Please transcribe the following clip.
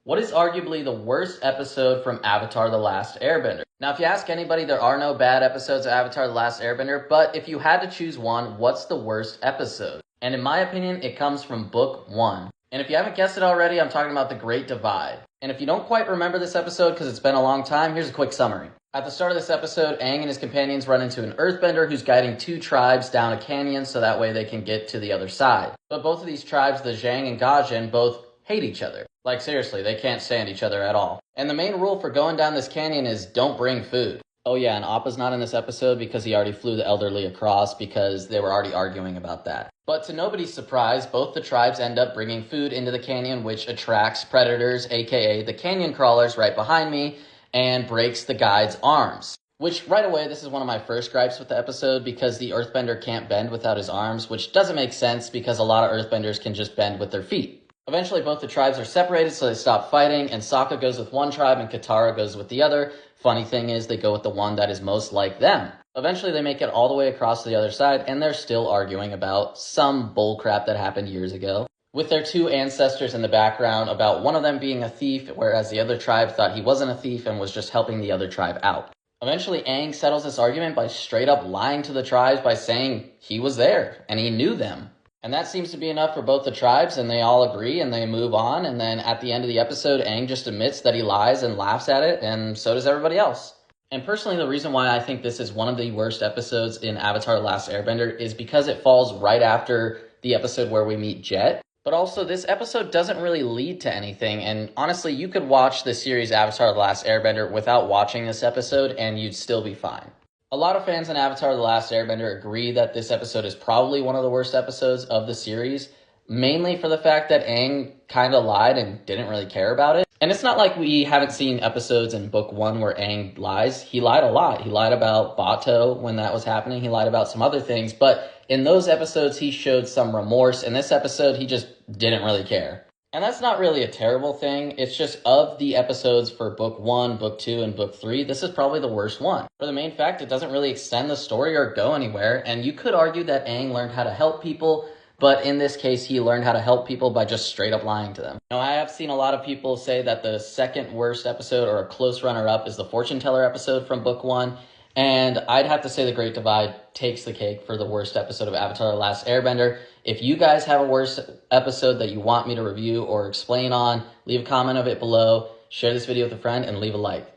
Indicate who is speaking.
Speaker 1: What is arguably the worst episode from Avatar The Last Airbender? Now, if you ask anybody, there are no bad episodes of Avatar The Last Airbender, but if you had to choose one, what's the worst episode? And in my opinion, it comes from Book 1. And if you haven't guessed it already, I'm talking about The Great Divide. And if you don't quite remember this episode because it's been a long time, here's a quick summary. At the start of this episode, Aang and his companions run into an earthbender who's guiding two tribes down a canyon so that way they can get to the other side. But both of these tribes, the Zhang and Gajin, both hate each other. Like seriously, they can't stand each other at all. And the main rule for going down this canyon is don't bring food. Oh yeah, and Appa's not in this episode because he already flew the elderly across because they were already arguing about that. But to nobody's surprise, both the tribes end up bringing food into the canyon, which attracts predators, aka the canyon crawlers right behind me, and breaks the guide's arms. Which, right away, this is one of my first gripes with the episode because the earthbender can't bend without his arms, which doesn't make sense because a lot of earthbenders can just bend with their feet. Eventually, both the tribes are separated, so they stop fighting, and Sokka goes with one tribe and Katara goes with the other. Funny thing is, they go with the one that is most like them. Eventually, they make it all the way across to the other side, and they're still arguing about some bullcrap that happened years ago, with their two ancestors in the background about one of them being a thief, whereas the other tribe thought he wasn't a thief and was just helping the other tribe out. Eventually, Aang settles this argument by straight up lying to the tribes by saying he was there, and he knew them. And that seems to be enough for both the tribes, and they all agree, and they move on, and then at the end of the episode, Aang just admits that he lies and laughs at it, and so does everybody else. And personally, the reason why I think this is one of the worst episodes in Avatar The Last Airbender is because it falls right after the episode where we meet Jet. But also, this episode doesn't really lead to anything, and honestly, you could watch the series Avatar The Last Airbender without watching this episode, and you'd still be fine. A lot of fans in Avatar The Last Airbender agree that this episode is probably one of the worst episodes of the series, mainly for the fact that Aang kind of lied and didn't really care about it. And it's not like we haven't seen episodes in Book 1 where Aang lies. He lied a lot. He lied about Bato when that was happening. He lied about some other things. But in those episodes, he showed some remorse. In this episode, he just didn't really care. And that's not really a terrible thing. It's just of the episodes for Book 1, Book 2, and Book 3, this is probably the worst one. For the main fact, it doesn't really extend the story or go anywhere. And you could argue that Aang learned how to help people, but in this case, he learned how to help people by just straight up lying to them. Now, I have seen a lot of people say that the second worst episode or a close runner-up is the fortune teller episode from Book 1. And I'd have to say The Great Divide takes the cake for the worst episode of Avatar The Last Airbender. If you guys have a worst episode that you want me to review or explain on, leave a comment of it below, share this video with a friend, and leave a like.